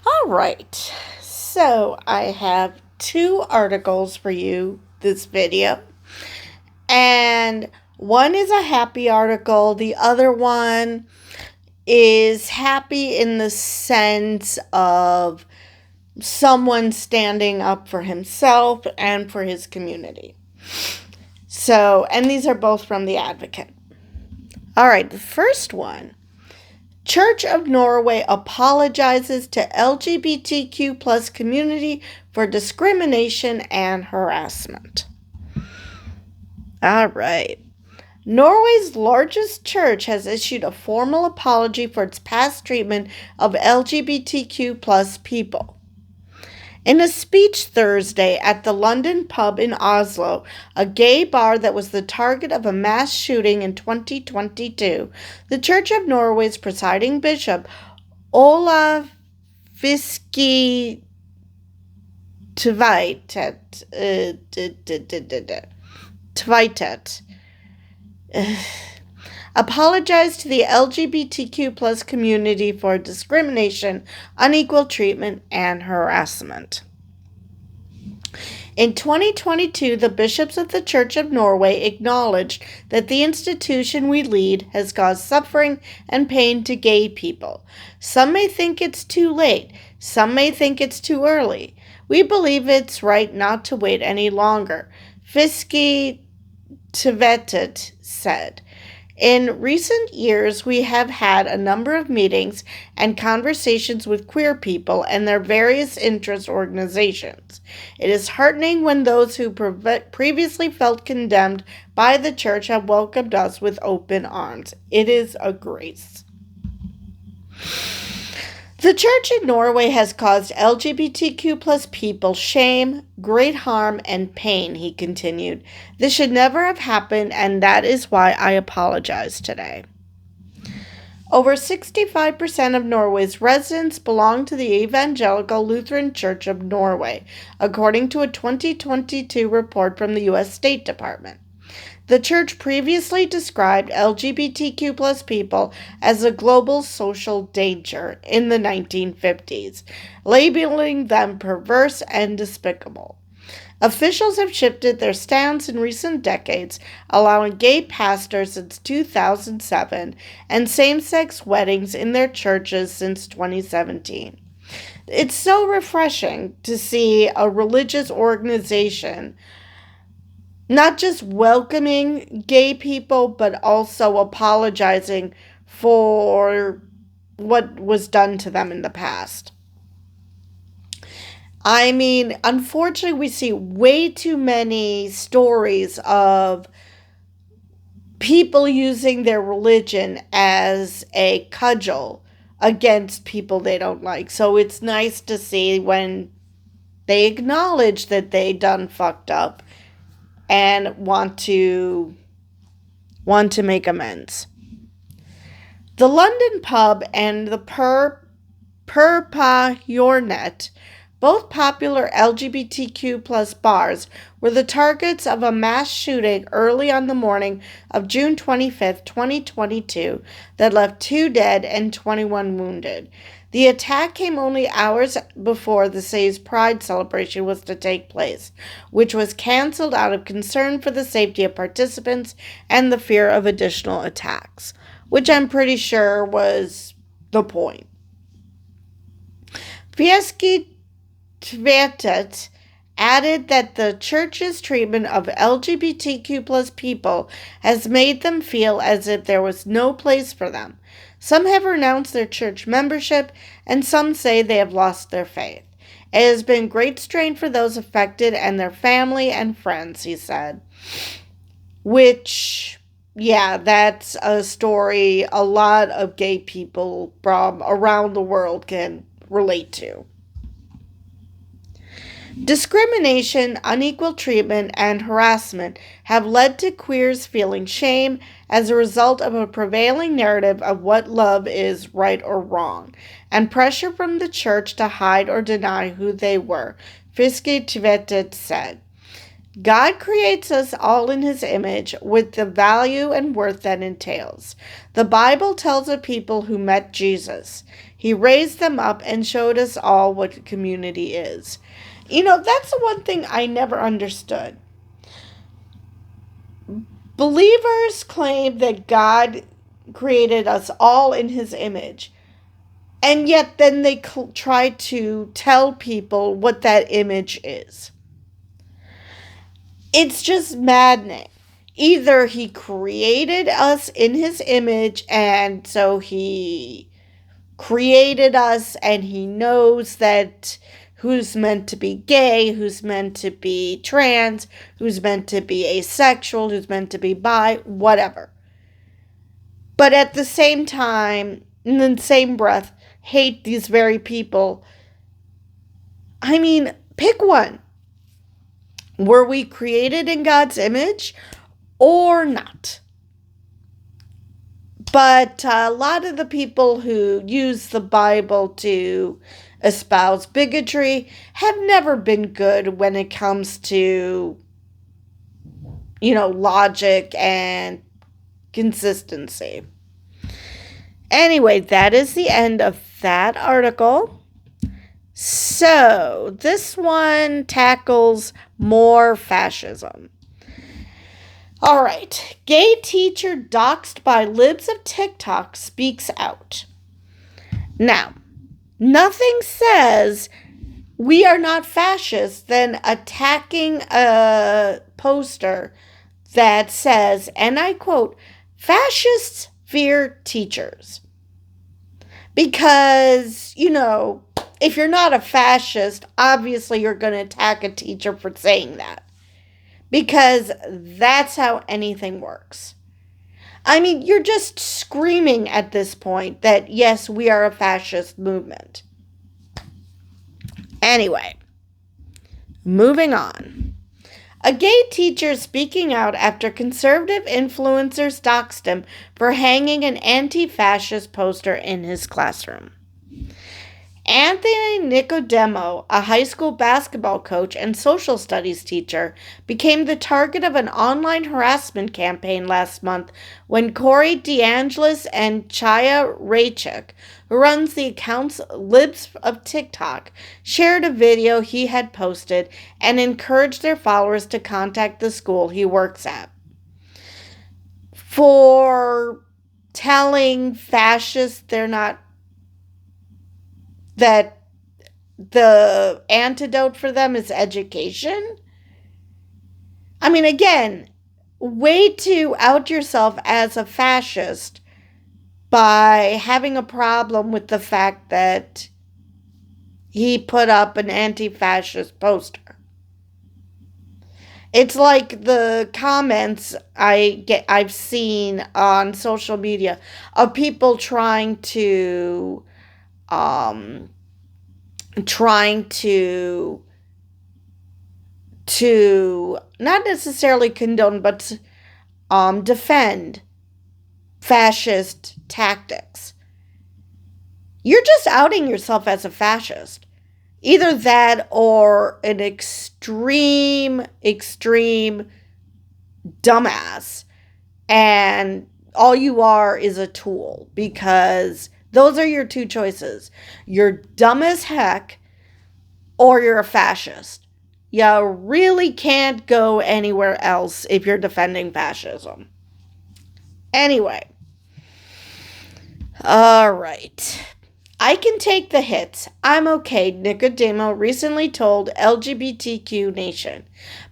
All right, so I have two articles for you this video, and one is a happy article, the other one is happy in the sense of someone standing up for himself and for his community. So, and these are both from The Advocate. All right, the first one. Church of Norway apologizes to LGBTQ plus community for discrimination and harassment. All right. Norway's largest church has issued a formal apology for its past treatment of LGBTQ plus people. In a speech Thursday at the London pub in Oslo, a gay bar that was the target of a mass shooting in 2022, the Church of Norway's presiding bishop, Ola Fiski Tveitet, apologized to the LGBTQ plus community for discrimination, unequal treatment, and harassment. In 2022, the bishops of the Church of Norway acknowledged that the institution we lead has caused suffering and pain to gay people. Some may think it's too late. Some may think it's too early. We believe it's right not to wait any longer, Fiski Tvetet said. In recent years, we have had a number of meetings and conversations with queer people and their various interest organizations. It is heartening when those who previously felt condemned by the church have welcomed us with open arms. It is a grace. The church in Norway has caused LGBTQ plus people shame, great harm, and pain, he continued. This should never have happened, and that is why I apologize today. Over 65% of Norway's residents belong to the Evangelical Lutheran Church of Norway, according to a 2022 report from the U.S. State Department. The church previously described LGBTQ plus people as a global social danger in the 1950s, labeling them perverse and despicable. Officials have shifted their stance in recent decades, allowing gay pastors since 2007 and same-sex weddings in their churches since 2017. It's so refreshing to see a religious organization not just welcoming gay people, but also apologizing for what was done to them in the past. I mean, unfortunately, we see way too many stories of people using their religion as a cudgel against people they don't like. So it's nice to see when they acknowledge that they done fucked up and want to make amends. The London pub and the Purpa Yornet, both popular LGBTQ plus bars, were the targets of a mass shooting early on the morning of June 25, 2022, that left 2 dead and 21 wounded. The attack came only hours before the city's Pride celebration was to take place, which was canceled out of concern for the safety of participants and the fear of additional attacks, which I'm pretty sure was the point. Fieschi Tvetet added that the church's treatment of LGBTQ plus people has made them feel as if there was no place for them. Some have renounced their church membership, and some say they have lost their faith. It has been great strain for those affected and their family and friends, he said. Which, yeah, that's a story a lot of gay people from around the world can relate to. Discrimination, unequal treatment, and harassment have led to queers feeling shame as a result of a prevailing narrative of what love is, right or wrong, and pressure from the church to hide or deny who they were, Fiski Tvetet said. God creates us all in his image with the value and worth that entails. The Bible tells of people who met Jesus. He raised them up and showed us all what community is. That's the one thing I never understood. Believers claim that God created us all in his image. And yet then they try to tell people what that image is. It's just maddening. Either he created us in his image, and so he created us and he knows that who's meant to be gay, who's meant to be trans, who's meant to be asexual, who's meant to be bi, whatever. But at the same time, in the same breath, hate these very people. I mean, pick one. Were we created in God's image or not? But a lot of the people who use the Bible to espouse bigotry have never been good when it comes to, logic and consistency. Anyway, that is the end of that article. So, this one tackles more fascism. All right. Gay teacher doxxed by Libs of Tic Toc speaks out. Now, nothing says we are not fascists than attacking a poster that says, and I quote, "Fascists fear teachers." Because, if you're not a fascist, obviously you're going to attack a teacher for saying that. Because that's how anything works. I mean, you're just screaming at this point that, yes, we are a fascist movement. Anyway, moving on. A gay teacher speaking out after conservative influencers doxed him for hanging an anti-fascist poster in his classroom. Anthony Nicodemo, a high school basketball coach and social studies teacher, became the target of an online harassment campaign last month when Corey DeAngelis and Chaya Raychuk, who runs the accounts Libs of Tic Toc, shared a video he had posted and encouraged their followers to contact the school he works at. For telling fascists that the antidote for them is education. I mean, again, way to out yourself as a fascist by having a problem with the fact that he put up an anti-fascist poster. It's like the comments I've seen on social media of people trying to not necessarily condone, but defend fascist tactics. You're just outing yourself as a fascist. Either that or an extreme dumbass. And all you are is a tool, because those are your two choices. You're dumb as heck or you're a fascist. You really can't go anywhere else if you're defending fascism. Anyway. All right. I can take the hits. I'm okay, Nicodemo recently told LGBTQ Nation.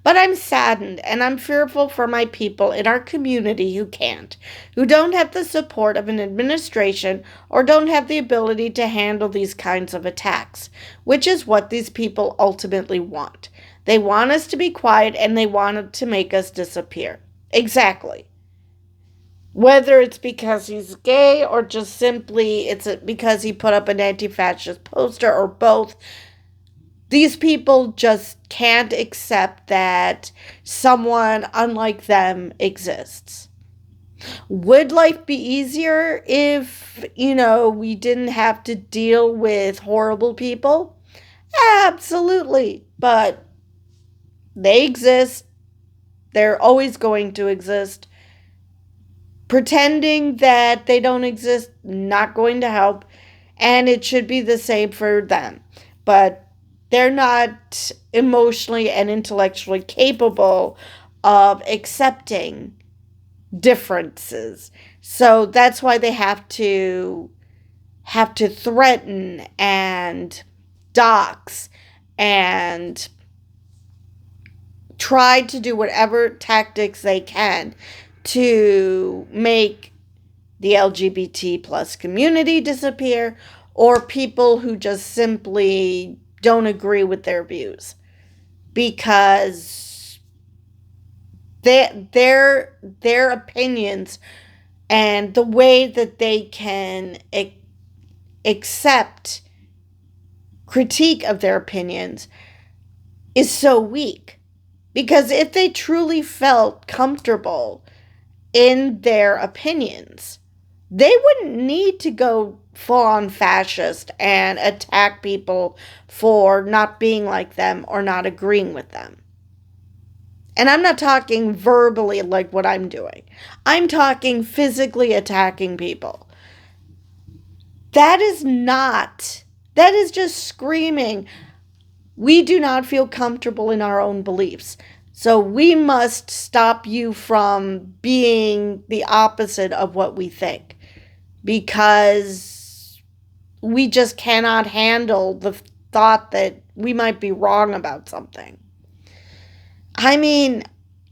But I'm saddened and I'm fearful for my people in our community who can't, who don't have the support of an administration or don't have the ability to handle these kinds of attacks, which is what these people ultimately want. They want us to be quiet and they want to make us disappear. Exactly. Whether it's because he's gay or just simply it's because he put up an anti-fascist poster or both, these people just can't accept that someone unlike them exists. Would life be easier if, we didn't have to deal with horrible people? Absolutely. But they exist. They're always going to exist. Pretending that they don't exist, not going to help. And it should be the same for them. But they're not emotionally and intellectually capable of accepting differences. So that's why they have to threaten and dox and try to do whatever tactics they can to make the LGBT plus community disappear, or people who just simply don't agree with their views, because their opinions and the way that they can accept critique of their opinions is so weak. Because if they truly felt comfortable in their opinions, they wouldn't need to go full on fascist and attack people for not being like them or not agreeing with them. And I'm not talking verbally like what I'm doing. I'm talking physically attacking people. That is just screaming, we do not feel comfortable in our own beliefs. So we must stop you from being the opposite of what we think, because we just cannot handle the thought that we might be wrong about something. I mean,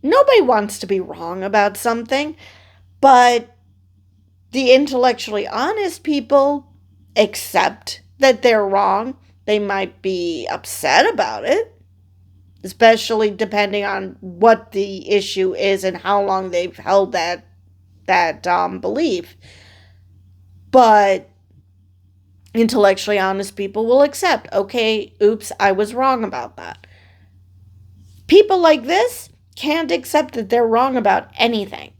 nobody wants to be wrong about something, but the intellectually honest people accept that they're wrong. They might be upset about it, especially depending on what the issue is and how long they've held that belief. But intellectually honest people will accept, okay, oops, I was wrong about that. People like this can't accept that they're wrong about anything.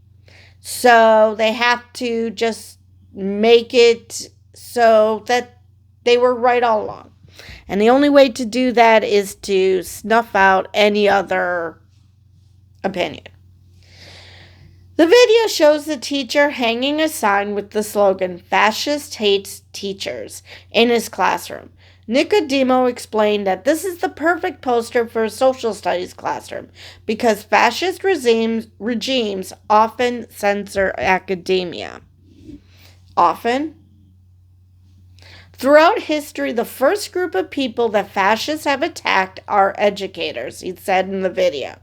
So they have to just make it so that they were right all along. And the only way to do that is to snuff out any other opinion. The video shows the teacher hanging a sign with the slogan, "Fascist hates teachers," in his classroom. Nicodemo explained that this is the perfect poster for a social studies classroom because fascist regimes often censor academia. Often? Throughout history, the first group of people that fascists have attacked are educators, he said in the video.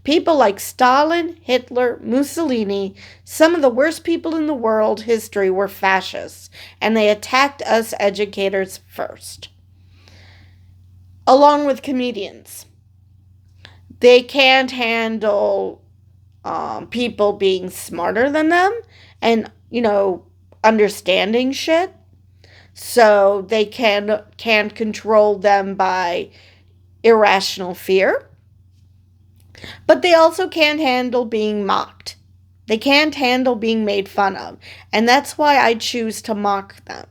People like Stalin, Hitler, Mussolini, some of the worst people in the world history were fascists, and they attacked us educators first. Along with comedians. They can't handle people being smarter than them and, understanding shit. So they can't control them by irrational fear. But they also can't handle being mocked. They can't handle being made fun of. And that's why I choose to mock them.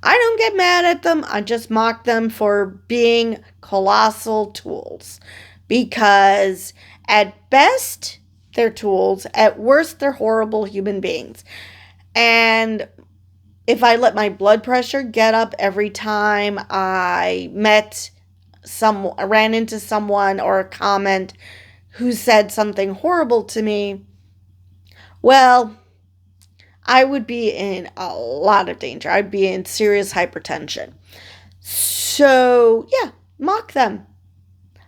I don't get mad at them. I just mock them for being colossal tools. Because at best, they're tools. At worst, they're horrible human beings. And if I let my blood pressure get up every time I ran into someone or a comment who said something horrible to me, well, I would be in a lot of danger. I'd be in serious hypertension. So, yeah, mock them.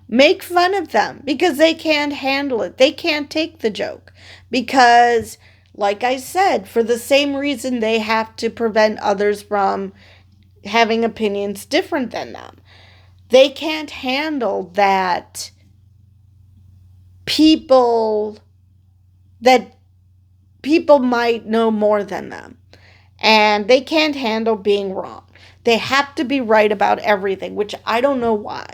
Make fun of them because they can't handle it. They can't take the joke because, like I said, for the same reason they have to prevent others from having opinions different than them. They can't handle that people might know more than them. And they can't handle being wrong. They have to be right about everything, which I don't know why.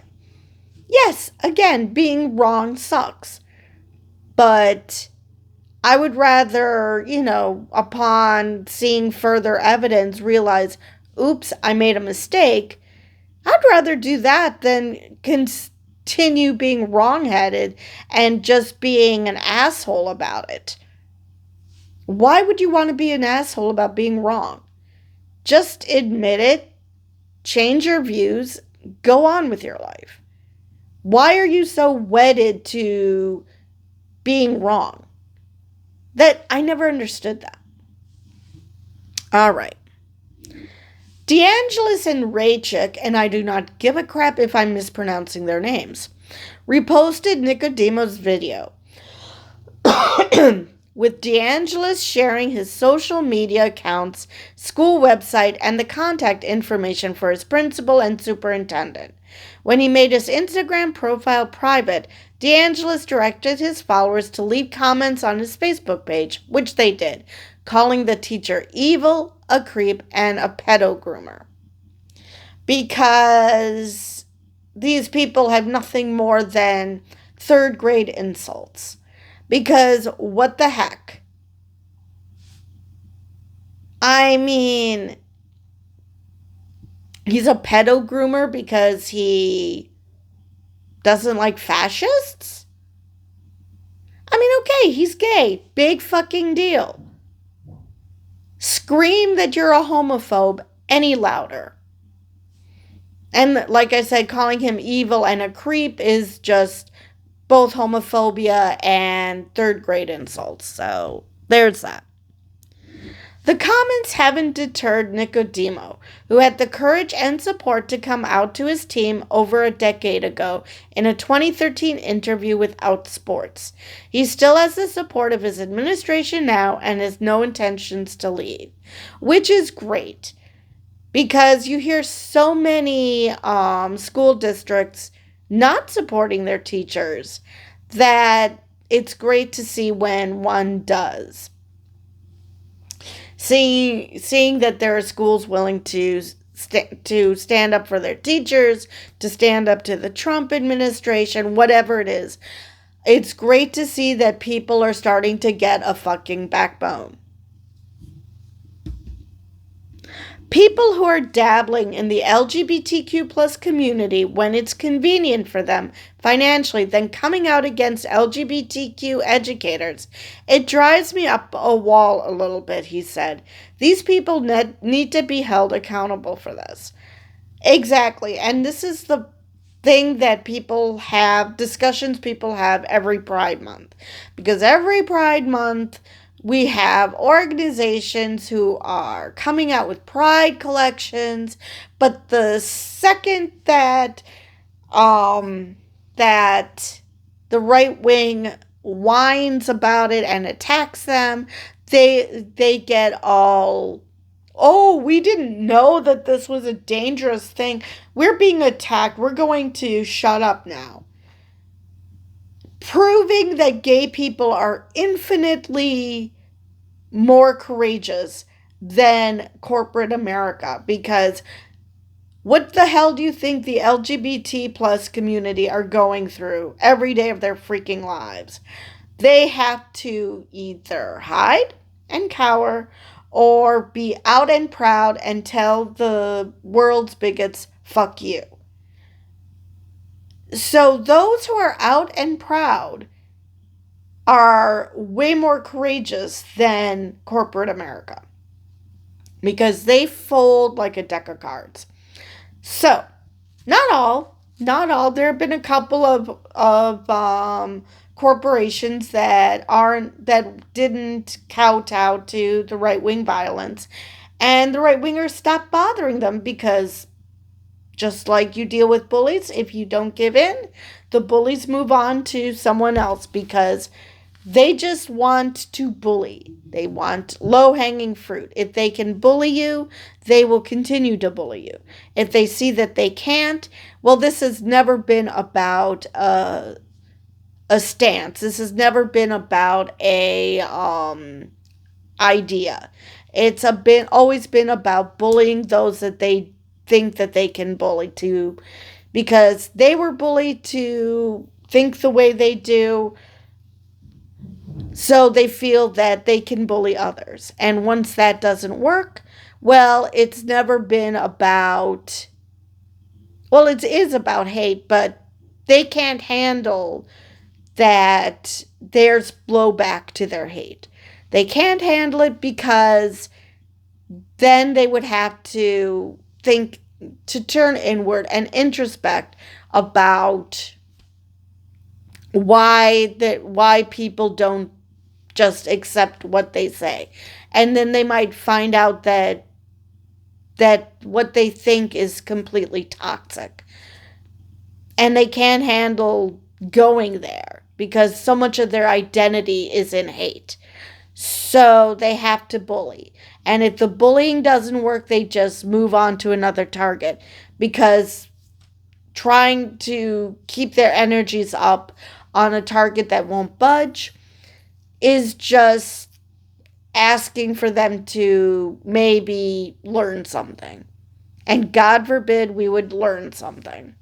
Yes, again, being wrong sucks. But I would rather, upon seeing further evidence, realize, oops, I made a mistake. I'd rather do that than continue being wrong-headed and just being an asshole about it. Why would you want to be an asshole about being wrong? Just admit it, change your views, go on with your life. Why are you so wedded to being wrong? That I never understood that. All right. DeAngelis and Raychick, and I do not give a crap if I'm mispronouncing their names, reposted Nicodemo's video, with DeAngelis sharing his social media accounts, school website, and the contact information for his principal and superintendent. When he made his Instagram profile private, DeAngelis directed his followers to leave comments on his Facebook page, which they did, calling the teacher evil, a creep, and a pedo groomer. Because these people have nothing more than third grade insults. Because what the heck? I mean, he's a pedo groomer because he doesn't like fascists? I mean, okay, he's gay. Big fucking deal. Scream that you're a homophobe any louder. And like I said, calling him evil and a creep is just both homophobia and third grade insults. So there's that. The comments haven't deterred Nicodemo, who had the courage and support to come out to his team over a decade ago in a 2013 interview with Outsports. He still has the support of his administration now and has no intentions to leave, which is great because you hear so many school districts not supporting their teachers that it's great to see when one does. Seeing that there are schools willing to stand up for their teachers, to stand up to the Trump administration, whatever it is. It's great to see that people are starting to get a fucking backbone. People who are dabbling in the LGBTQ plus community when it's convenient for them financially, then coming out against LGBTQ educators. It drives me up a wall a little bit, he said. These people need to be held accountable for this. Exactly. And this is the thing that discussions people have every Pride Month. Because every Pride Month, we have organizations who are coming out with pride collections, but the second that the right wing whines about it and attacks them, they get all, oh, we didn't know that this was a dangerous thing. We're being attacked. We're going to shut up now. Proving that gay people are infinitely more courageous than corporate America. Because what the hell do you think the LGBT plus community are going through every day of their freaking lives? They have to either hide and cower or be out and proud and tell the world's bigots, fuck you. So those who are out and proud are way more courageous than corporate America because they fold like a deck of cards. So, not all. There have been a couple of corporations that didn't kowtow to the right wing violence, and the right wingers stopped bothering them because, just like you deal with bullies, if you don't give in, the bullies move on to someone else because they just want to bully. They want low-hanging fruit. If they can bully you, they will continue to bully you. If they see that they can't, well, this has never been about a stance. This has never been about a idea. It's always been about bullying those that they think that they can bully to, because they were bullied to think the way they do. So they feel that they can bully others. And once that doesn't work, well, it's never been about, well, it is about hate, but they can't handle that there's blowback to their hate. They can't handle it because then they would have to think, to turn inward and introspect about why people don't just accept what they say. And then they might find out that what they think is completely toxic. And they can't handle going there because so much of their identity is in hate. So they have to bully. And if the bullying doesn't work, they just move on to another target, because trying to keep their energies up on a target that won't budge is just asking for them to maybe learn something. And God forbid we would learn something.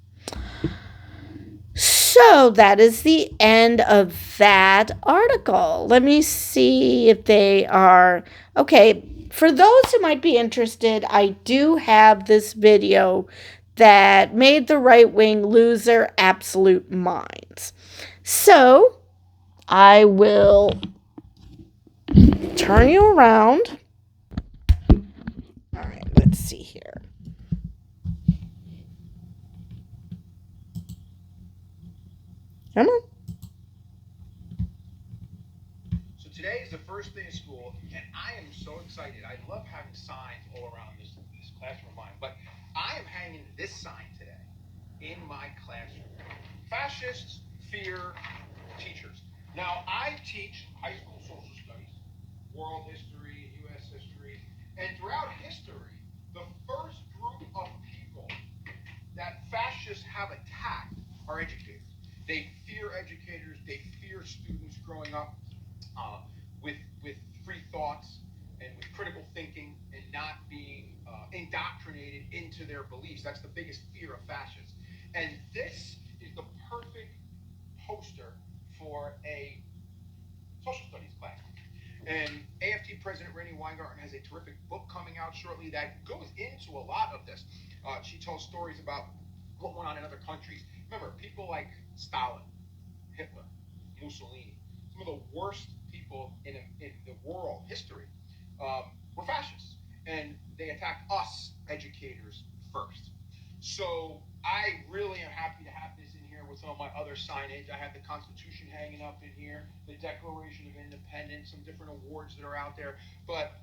So that is the end of that article. Let me see if they are... Okay, for those who might be interested, I do have this video that made the right wing lose their absolute minds. So I will turn you around. All right, let's see here. Come on. So today is the first day of school, and I am so excited. I love having signs all around this classroom of mine, but I am hanging this sign today in my classroom. Fascists fear teachers. Now, I teach high school social studies, world history, U.S. history, and throughout history, the first group of people that fascists have attacked are educators. They fear educators. They fear students growing up with free thoughts and with critical thinking and not being indoctrinated into their beliefs. That's the biggest fear of fascists. And this is the perfect poster for a social studies class. And AFT President Rainey Weingarten has a terrific book coming out shortly that goes into a lot of this. She tells stories about what went on in other countries. Remember, people like Stalin, Hitler, Mussolini, some of the worst people in the world history were fascists. And they attacked us educators first. So I really am happy to have this in here with some of my other signage. I have the Constitution hanging up in here, the Declaration of Independence, some different awards that are out there. But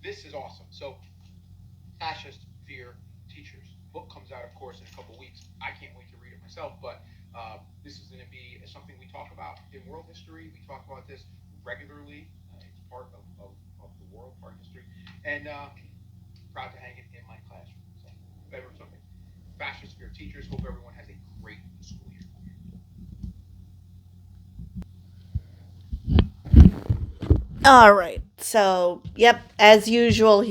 this is awesome. So fascists fear teachers. Book comes out, of course, in a couple weeks. I can't wait to read it myself, but this is going to be something we talk about in world history. We talk about this regularly. It's part of the world, part of history, and proud to hang it in my classroom. So, something. Fascists fear teachers. Hope everyone has a great school year. All right. So, yep, as usual,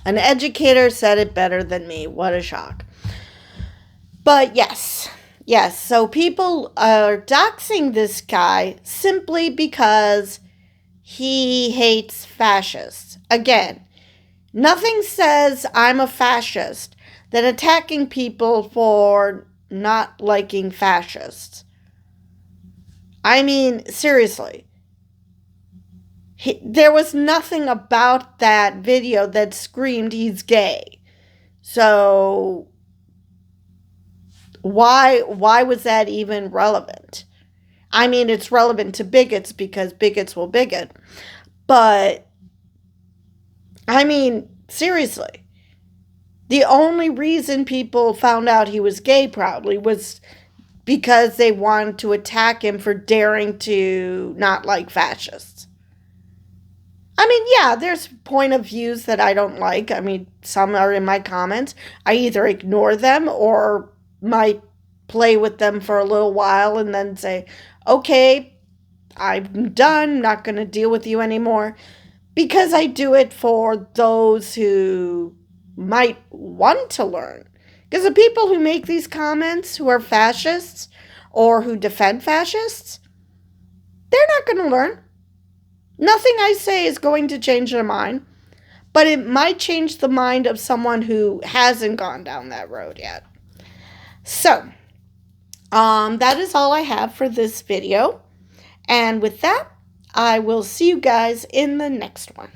an educator said it better than me. What a shock. But yes. So people are doxing this guy simply because he hates fascists. Again, nothing says I'm a fascist than attacking people for not liking fascists. I mean, seriously. There was nothing about that video that screamed he's gay. So why was that even relevant? I mean, it's relevant to bigots because bigots will bigot. But, I mean, seriously. The only reason people found out he was gay probably was because they wanted to attack him for daring to not like fascists. I mean, yeah, there's point of views that I don't like. I mean, some are in my comments. I either ignore them or might play with them for a little while and then say, okay, I'm done, not going to deal with you anymore. Because I do it for those who might want to learn. Because the people who make these comments who are fascists or who defend fascists, they're not going to learn. Nothing I say is going to change their mind, but it might change the mind of someone who hasn't gone down that road yet. So, that is all I have for this video. And with that, I will see you guys in the next one.